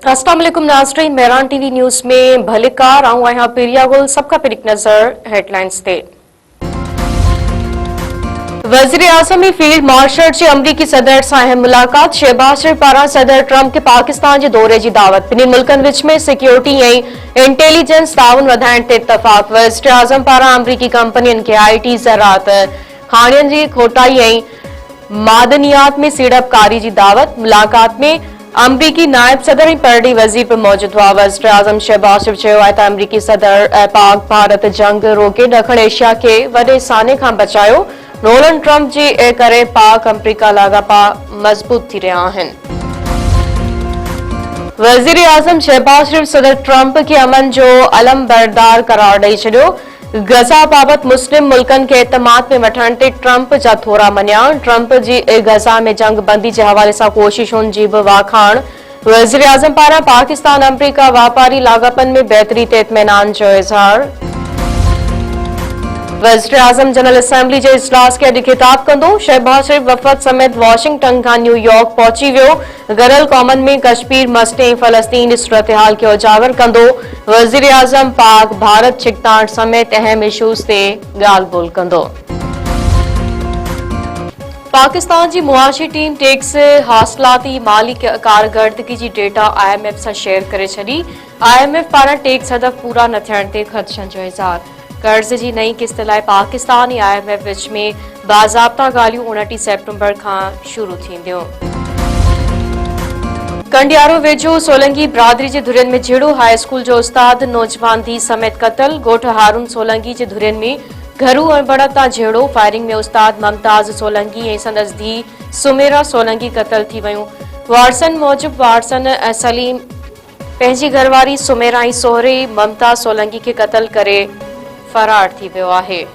अस्सलाम वालेकुम नाज़रीन, मेहरान टीवी न्यूज़ में भलेकार आऊं आहियां पिरिया गुल। सबका पिरिक नज़र हेडलाइंस ते। वज़ीर आज़म में फील्ड मार्शल जे अमरीकी सदर सां अहम मुलाकात। शहबाज शरीफ पारां सदर ट्रंप के पाकिस्तान जे दौरे जी दावत। ॿिन्ही मुल्कनि विच में सिक्योरिटी ऐं इंटेलिजेंस ताउन वधाइण ते इत्तफ़ाक़। वज़ीर आज़म पारां अमरीकी कंपनियुनि खे IT, ज़राअत, खाणियुनि जी खोटाई ऐं मादनियात में सीड़पकारी जी दावत। मुलाकात में अमरीकी नायब सदर ऐं परडी वज़ीर बि मौजूद हुआ। वज़ीर आज़म शहबाज शरीफ चयो आहे त अमरीकी सदर पाक भारत जंग रोके ॾखण एशिया खे वॾे साने खां बचायो। डोनाल्ड ट्रंप जे करे पाक अमरीका लाॻापा मज़बूत थी रहिया आहिनि। वज़ीर आज़म शहबाज शरीफ सदर ट्रंप खे अमन जो अलम बरदार करार ॾेई छॾियो। गज़ा बाबत मुस्लिम मुल्कनि खे एतमाद में वठण ते ट्रंप जा थोरा मञिया। ट्रंप जी गज़ा में जंग बंदी जे हवाले सां कोशिशुनि जी बि वाखाण। वज़ीर आज़म पारां पाकिस्तान अमरीका वापारी लाॻापनि में बहितरी ते इत्मीनान जो इज़हार। वज़ीर आज़म जनरल असेंबली जे इजलास खे अॼु ख़िताब कंदो। शहबाज शरीफ वफ़द समेत वॉशिंगटन खां न्यूयॉर्क पहुची वियो। गॾियल क़ौमनि में कश्मीर मसइले ऐं फ़लस्तीन जी सूरतहाल खे उजागर कंदो। वज़ीर आज़म पाक भारत छिकताण समेत अहम इशूज़ ते ॻाल्हि ॿोल्हि कंदो। पाकिस्तान जी मुआशी टीम टैक्स हासिलाती माली कारकर्दगी जी डेटा IMF सां शेयर करे छॾी। IMF पारां टैक्स हदफ़ पूरा न थियण ते ख़दशनि जो इज़हार। कर्ज़ जी नई किस्त लाइ पाकिस्तान ऐं IMF विच में बाज़ाब्ता ॻाल्हियूं 29 सेप्टेम्बर खां शुरू थींदियूं। कंडियारो वेझो सोलंकी बिरादरी जे धुरियुनि में झेड़ो। हाई स्कूल जो उस्ताद नौजवान धी समेत क़तल। ॻोठ हारून सोलंकी जे धुरियुनि में घरू अणबड़त तां झेड़ो। फायरिंग में उस्ताद ममताज़ सोलंकी ऐं संदसि धी सुमेरा सोलंकी क़तल थी वयूं। वारसनि मूजिबि वारसन सलीम पंहिंजी घरवारी सुमेरा ऐं सोहरे ममताज़ सोलंकी खे क़तल करे फरार थी वियो आहे।